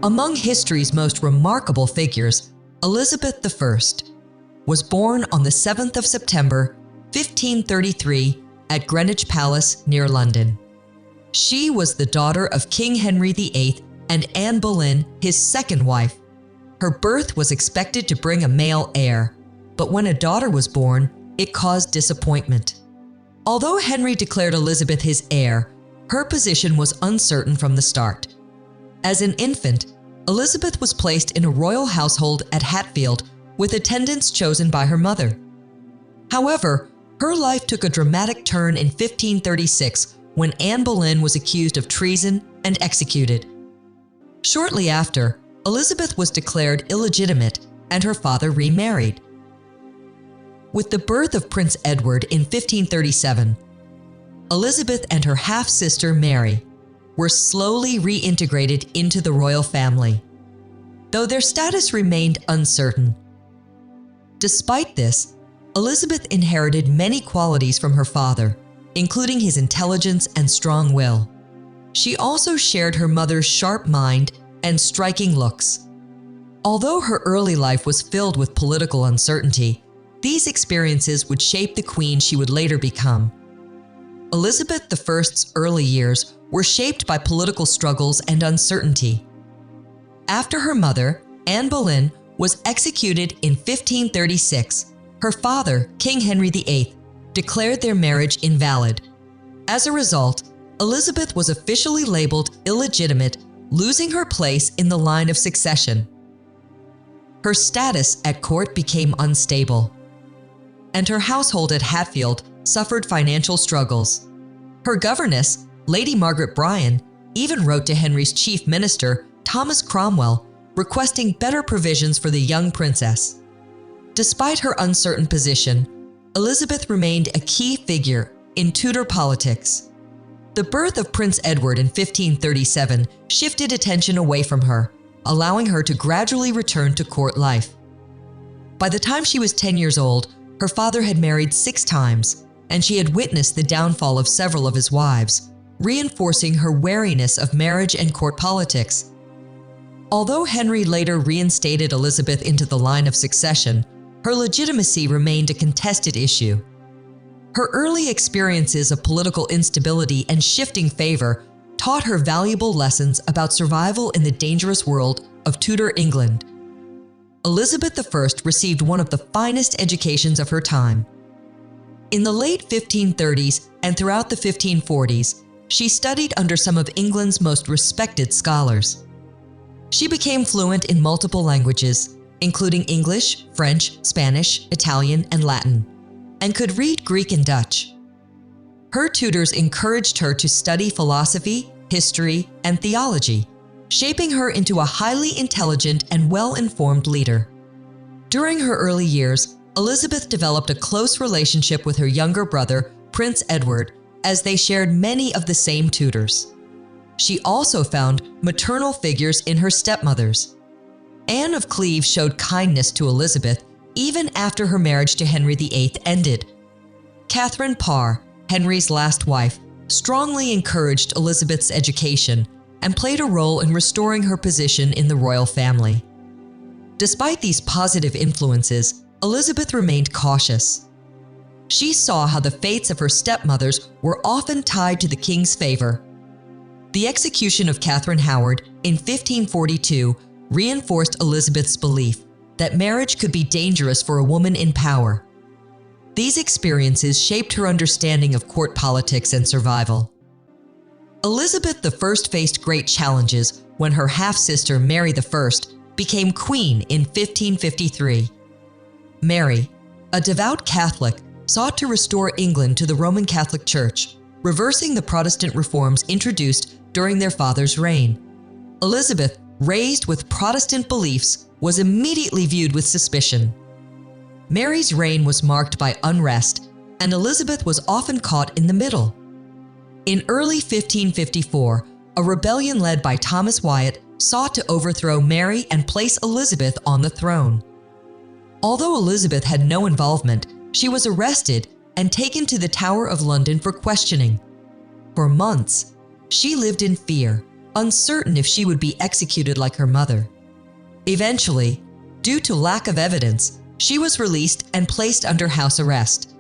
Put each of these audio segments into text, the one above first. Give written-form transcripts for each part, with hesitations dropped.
Among history's most remarkable figures, Elizabeth I was born on the 7th of September, 1533, at Greenwich Palace near London. She was the daughter of King Henry VIII and Anne Boleyn, his second wife. Her birth was expected to bring a male heir, but when a daughter was born, it caused disappointment. Although Henry declared Elizabeth his heir, her position was uncertain from the start. As an infant, Elizabeth was placed in a royal household at Hatfield with attendants chosen by her mother. However, her life took a dramatic turn in 1536 when Anne Boleyn was accused of treason and executed. Shortly after, Elizabeth was declared illegitimate and her father remarried. With the birth of Prince Edward in 1537, Elizabeth and her half-sister Mary were slowly reintegrated into the royal family, though their status remained uncertain. Despite this, Elizabeth inherited many qualities from her father, including his intelligence and strong will. She also shared her mother's sharp mind and striking looks. Although her early life was filled with political uncertainty, these experiences would shape the queen she would later become. Elizabeth I's early years were shaped by political struggles and uncertainty. After her mother, Anne Boleyn, was executed in 1536, her father, King Henry VIII, declared their marriage invalid. As a result, Elizabeth was officially labeled illegitimate, losing her place in the line of succession. Her status at court became unstable, and her household at Hatfield suffered financial struggles. Her governess, Lady Margaret Bryan, even wrote to Henry's chief minister, Thomas Cromwell, requesting better provisions for the young princess. Despite her uncertain position, Elizabeth remained a key figure in Tudor politics. The birth of Prince Edward in 1537 shifted attention away from her, allowing her to gradually return to court life. By the time she was 10 years old, her father had married 6 times, and she had witnessed the downfall of several of his wives, reinforcing her wariness of marriage and court politics. Although Henry later reinstated Elizabeth into the line of succession, her legitimacy remained a contested issue. Her early experiences of political instability and shifting favor taught her valuable lessons about survival in the dangerous world of Tudor England. Elizabeth I received one of the finest educations of her time. In the late 1530s and throughout the 1540s, she studied under some of England's most respected scholars. She became fluent in multiple languages, including English, French, Spanish, Italian, and Latin, and could read Greek and Dutch. Her tutors encouraged her to study philosophy, history, and theology, shaping her into a highly intelligent and well-informed leader. During her early years, Elizabeth developed a close relationship with her younger brother, Prince Edward, as they shared many of the same tutors. She also found maternal figures in her stepmothers. Anne of Cleves showed kindness to Elizabeth even after her marriage to Henry VIII ended. Catherine Parr, Henry's last wife, strongly encouraged Elizabeth's education and played a role in restoring her position in the royal family. Despite these positive influences, Elizabeth remained cautious. She saw how the fates of her stepmothers were often tied to the king's favor. The execution of Catherine Howard in 1542 reinforced Elizabeth's belief that marriage could be dangerous for a woman in power. These experiences shaped her understanding of court politics and survival. Elizabeth I faced great challenges when her half-sister Mary I became queen in 1553. Mary, a devout Catholic, sought to restore England to the Roman Catholic Church, reversing the Protestant reforms introduced during their father's reign. Elizabeth, raised with Protestant beliefs, was immediately viewed with suspicion. Mary's reign was marked by unrest, and Elizabeth was often caught in the middle. In early 1554, a rebellion led by Thomas Wyatt sought to overthrow Mary and place Elizabeth on the throne. Although Elizabeth had no involvement, she was arrested and taken to the Tower of London for questioning. For months, she lived in fear, uncertain if she would be executed like her mother. Eventually, due to lack of evidence, she was released and placed under house arrest.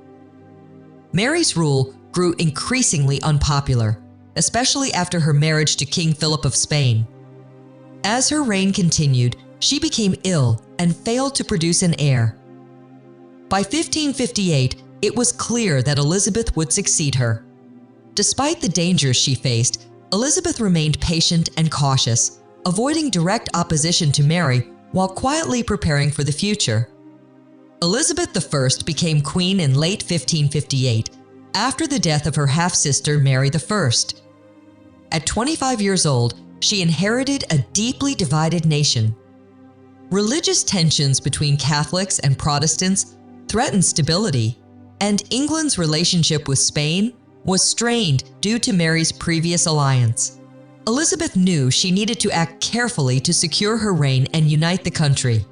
Mary's rule grew increasingly unpopular, especially after her marriage to King Philip of Spain. As her reign continued, she became ill and failed to produce an heir. By 1558, it was clear that Elizabeth would succeed her. Despite the dangers she faced, Elizabeth remained patient and cautious, avoiding direct opposition to Mary while quietly preparing for the future. Elizabeth I became queen in late 1558, after the death of her half-sister Mary I. At 25 years old, she inherited a deeply divided nation. Religious tensions between Catholics and Protestants threatened stability, and England's relationship with Spain was strained due to Mary's previous alliance. Elizabeth knew she needed to act carefully to secure her reign and unite the country.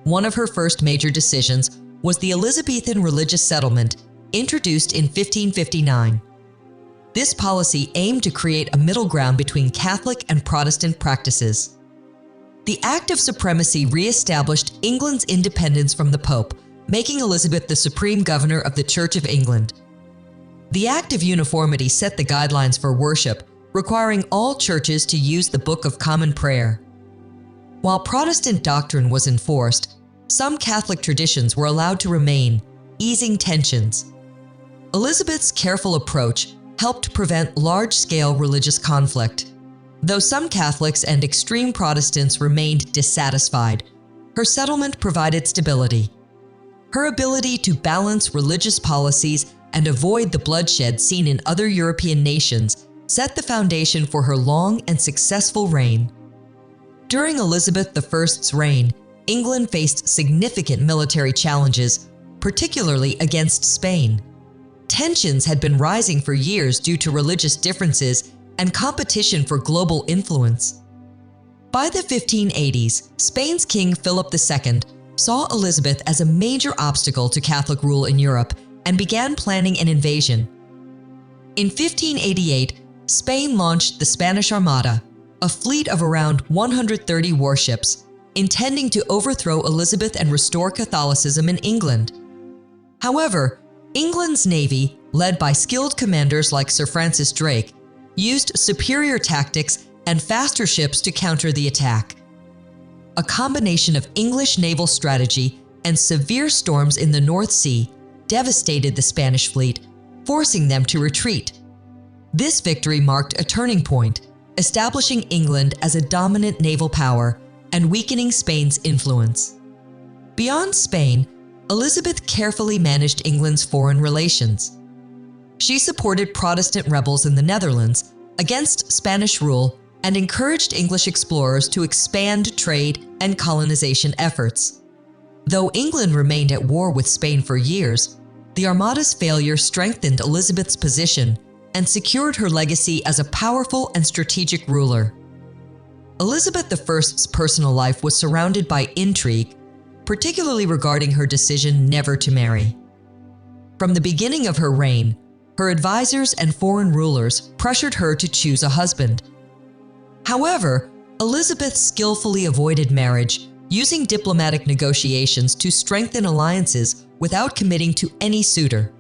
One of her first major decisions was the Elizabethan religious settlement, introduced in 1559. This policy aimed to create a middle ground between Catholic and Protestant practices. The Act of Supremacy re-established England's independence from the Pope, making Elizabeth the supreme governor of the Church of England. The Act of Uniformity set the guidelines for worship, requiring all churches to use the Book of Common Prayer. While Protestant doctrine was enforced, some Catholic traditions were allowed to remain, easing tensions. Elizabeth's careful approach helped prevent large-scale religious conflict. Though some Catholics and extreme Protestants remained dissatisfied, her settlement provided stability. Her ability to balance religious policies and avoid the bloodshed seen in other European nations set the foundation for her long and successful reign. During Elizabeth I's reign, England faced significant military challenges, particularly against Spain. Tensions had been rising for years due to religious differences and competition for global influence. By the 1580s, Spain's King Philip II saw Elizabeth as a major obstacle to Catholic rule in Europe and began planning an invasion. In 1588, Spain launched the Spanish Armada, a fleet of around 130 warships, intending to overthrow Elizabeth and restore Catholicism in England. However, England's navy, led by skilled commanders like Sir Francis Drake, used superior tactics and faster ships to counter the attack. A combination of English naval strategy and severe storms in the North Sea devastated the Spanish fleet, forcing them to retreat. This victory marked a turning point, establishing England as a dominant naval power and weakening Spain's influence. Beyond Spain, Elizabeth carefully managed England's foreign relations. She supported Protestant rebels in the Netherlands against Spanish rule and encouraged English explorers to expand trade and colonization efforts. Though England remained at war with Spain for years, the Armada's failure strengthened Elizabeth's position and secured her legacy as a powerful and strategic ruler. Elizabeth I's personal life was surrounded by intrigue, particularly regarding her decision never to marry. From the beginning of her reign, her advisors and foreign rulers pressured her to choose a husband. However, Elizabeth skillfully avoided marriage, using diplomatic negotiations to strengthen alliances without committing to any suitor.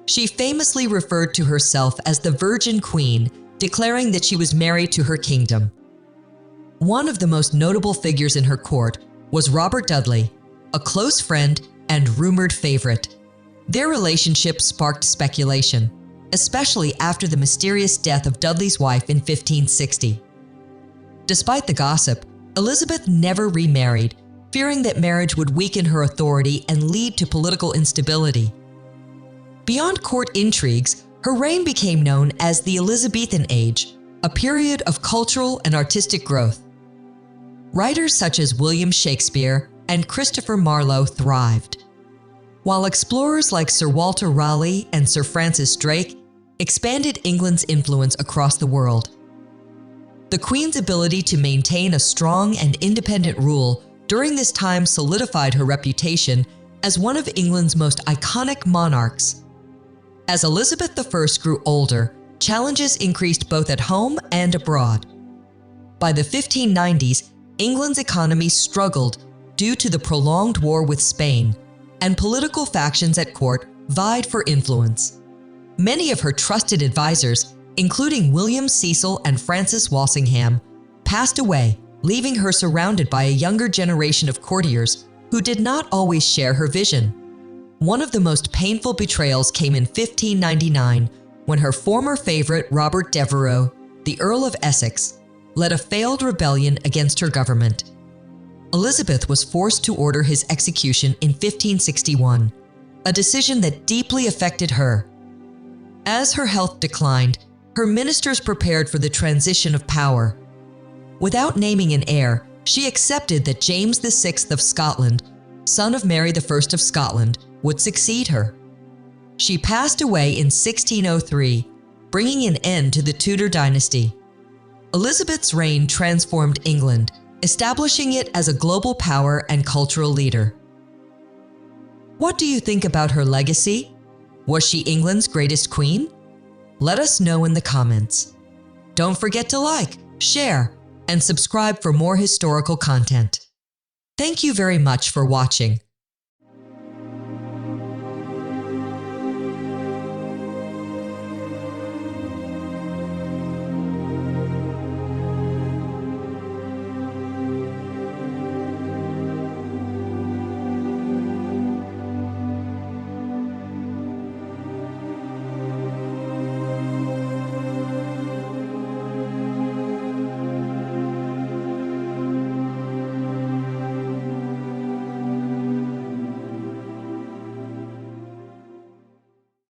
She famously referred to herself as the Virgin Queen, declaring that she was married to her kingdom. One of the most notable figures in her court was Robert Dudley, a close friend and rumored favorite. Their relationship sparked speculation, especially after the mysterious death of Dudley's wife in 1560. Despite the gossip, Elizabeth never remarried, fearing that marriage would weaken her authority and lead to political instability. Beyond court intrigues, her reign became known as the Elizabethan Age, a period of cultural and artistic growth. Writers such as William Shakespeare and Christopher Marlowe thrived, while explorers like Sir Walter Raleigh and Sir Francis Drake expanded England's influence across the world. The Queen's ability to maintain a strong and independent rule during this time solidified her reputation as one of England's most iconic monarchs. As Elizabeth I grew older, challenges increased both at home and abroad. By the 1590s, England's economy struggled due to the prolonged war with Spain, and political factions at court vied for influence. Many of her trusted advisors, including William Cecil and Francis Walsingham, passed away, leaving her surrounded by a younger generation of courtiers who did not always share her vision. One of the most painful betrayals came in 1599 when her former favorite Robert Devereux, the Earl of Essex, led a failed rebellion against her government. Elizabeth was forced to order his execution in 1561, a decision that deeply affected her. As her health declined, her ministers prepared for the transition of power. Without naming an heir, she accepted that James VI of Scotland, son of Mary I of Scotland, would succeed her. She passed away in 1603, bringing an end to the Tudor dynasty. Elizabeth's reign transformed England, establishing it as a global power and cultural leader. What do you think about her legacy? Was she England's greatest queen? Let us know in the comments. Don't forget to like, share, and subscribe for more historical content. Thank you very much for watching.